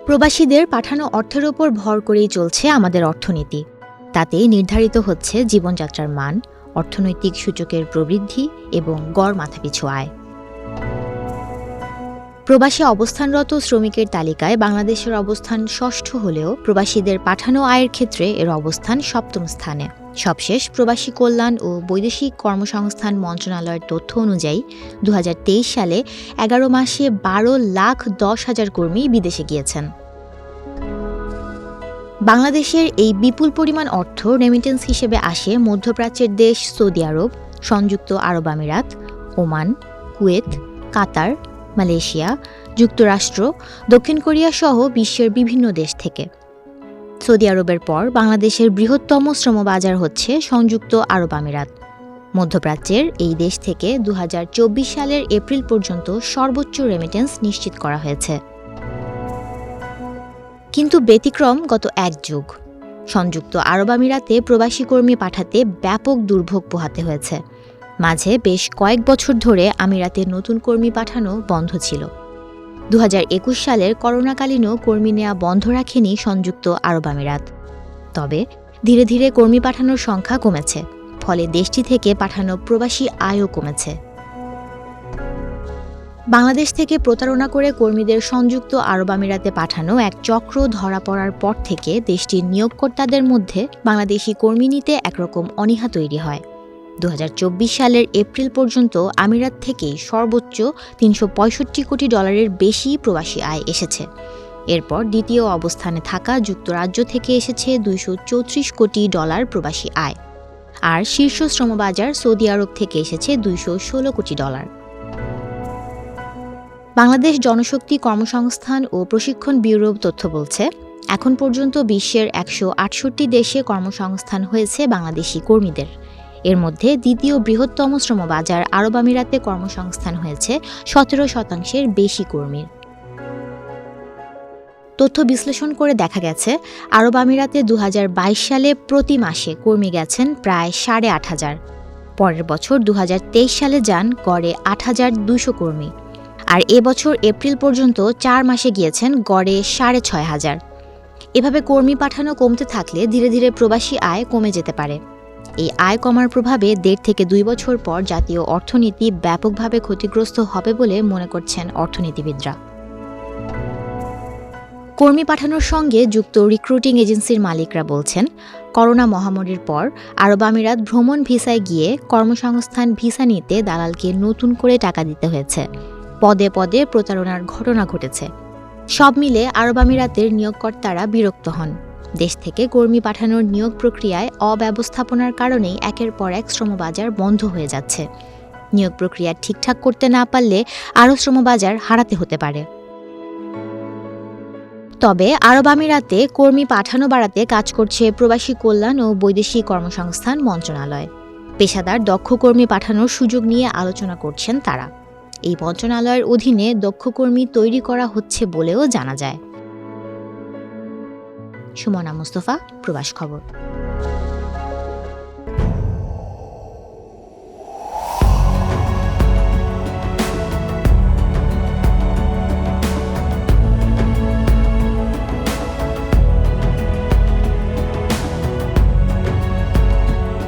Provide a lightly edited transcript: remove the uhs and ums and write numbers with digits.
প্রবাসীদের পাঠানো অর্থের ওপর ভর করেই চলছে আমাদের অর্থনীতি। তাতেই নির্ধারিত হচ্ছে জীবনযাত্রার মান, অর্থনৈতিক সূচকের প্রবৃদ্ধি এবং গড় মাথাপিছু আয়। প্রবাসী অবস্থানরত শ্রমিকের তালিকায় বাংলাদেশের অবস্থান ষষ্ঠ হলেও প্রবাসীদের পাঠানো আয়ের ক্ষেত্রে এর অবস্থান সপ্তম স্থানে। সবশেষ প্রবাসী কল্যাণ ও বৈদেশিক কর্মসংস্থান মন্ত্রণালয়ের তথ্য অনুযায়ী ২০২৩ সালে ১১ মাসে ১২,১০,০০০ কর্মী বিদেশে গিয়েছেন। বাংলাদেশের এই বিপুল পরিমাণ অর্থ রেমিটেন্স হিসেবে আসে মধ্যপ্রাচ্যের দেশ সৌদি আরব, সংযুক্ত আরব আমিরাত, ওমান, কুয়েত, কাতার, মালয়েশিয়া, যুক্তরাষ্ট্র, দক্ষিণ কোরিয়া সহ বিশ্বের বিভিন্ন দেশ থেকে। সৌদি আরবের পর বাংলাদেশের বৃহত্তম শ্রমবাজার হচ্ছে সংযুক্ত আরব আমিরাত। মধ্যপ্রাচ্যের এই দেশ থেকে ২০২৪ সালের এপ্রিল পর্যন্ত সর্বোচ্চ রেমিটেন্স নিশ্চিত করা হয়েছে। কিন্তু ব্যতিক্রম গত এক যুগ। সংযুক্ত আরব আমিরাতে প্রবাসী কর্মী পাঠাতে ব্যাপক দুর্ভোগ পোহাতে হয়েছে। মাঝে বেশ কয়েক বছর ধরে আমিরাতে নতুন কর্মী পাঠানো বন্ধ ছিল। ২০২১ সালের করোনাকালীনও কর্মী নেওয়া বন্ধ রাখেনি সংযুক্ত আরব আমিরাত। তবে ধীরে ধীরে কর্মী পাঠানোর সংখ্যা কমেছে, ফলে দেশটি থেকে পাঠানো প্রবাসী আয়ও কমেছে। বাংলাদেশ থেকে প্রতারণা করে কর্মীদের সংযুক্ত আরব আমিরাতে পাঠানো এক চক্র ধরা পড়ার পর থেকে দেশটির নিয়োগকর্তাদের মধ্যে বাংলাদেশি কর্মী নিতে একরকম অনীহা তৈরি হয়। ২০২৪ সালের এপ্রিল পর্যন্ত আমিরাত থেকেই সর্বোচ্চ $৩৬৫ কোটি বেশি প্রবাসী আয় এসেছে। এরপর দ্বিতীয় অবস্থানে থাকা যুক্তরাজ্য থেকে এসেছে $২৩৪ কোটি প্রবাসী আয়, আর শীর্ষ শ্রমবাজার সৌদি আরব থেকে এসেছে $২১৬ কোটি। বাংলাদেশ জনশক্তি কর্মসংস্থান ও প্রশিক্ষণ ব্যুরোর তথ্য বলছে, এখন পর্যন্ত বিশ্বের ১৬৮ দেশে কর্মসংস্থান হয়েছে বাংলাদেশি কর্মীদের। এর মধ্যে দ্বিতীয় বৃহত্তম শ্রমবাজার আরব আমিরাতে কর্মসংস্থান হয়েছে ১৭% বেশি কর্মীর। তথ্য বিশ্লেষণ করে দেখা গেছে, আরব আমিরাতে ২০২২ সালে প্রতি মাসে কর্মী গেছেন প্রায় ৮,৫০০। পরের বছর ২০২৩ সালে যান গড়ে ৮,২০০ কর্মী, আর এবছর এপ্রিল পর্যন্ত ৪ মাসে গিয়েছেন গড়ে ৬,৫০০। এভাবে কর্মী পাঠানো কমতে থাকলে ধীরে ধীরে প্রবাসী আয় কমে যেতে পারে। এই আয় কমার প্রভাবে ১.৫ থেকে ২ বছর পর জাতীয় অর্থনীতি ব্যাপকভাবে ক্ষতিগ্রস্ত হবে বলে মনে করছেন অর্থনীতিবিদরা। কর্মী পাঠানোর সঙ্গে যুক্ত রিক্রুটিং এজেন্সির মালিকরা বলছেন, করোনা মহামারীর পর আরব আমিরাত ভ্রমণ ভিসায় গিয়ে কর্মসংস্থান ভিসা নিতে দালালকে নতুন করে টাকা দিতে হয়েছে। পদে পদে প্রতারণার ঘটনা ঘটেছে। সব মিলে আরব আমিরাতের নিয়োগকর্তারা বিরক্ত হন। দেশ থেকে কর্মী পাঠানোর নিয়োগ প্রক্রিয়ায় অব্যবস্থাপনার কারণেই একের পর এক শ্রমবাজার বন্ধ হয়ে যাচ্ছে। নিয়োগ প্রক্রিয়া ঠিকঠাক করতে না পারলে আরও শ্রমবাজার হারাতে হতে পারে। তবে আরব আমিরাতে কর্মী পাঠানো বাড়াতে কাজ করছে প্রবাসী কল্যাণ ও বৈদেশিক কর্মসংস্থান মন্ত্রণালয়। পেশাদার দক্ষ কর্মী পাঠানোর সুযোগ নিয়ে আলোচনা করছেন তারা। এই মন্ত্রণালয়ের অধীনে দক্ষ কর্মী তৈরি করা হচ্ছে বলেও জানা যায়। সুমনা মুস্তফা, প্রবাস খবর।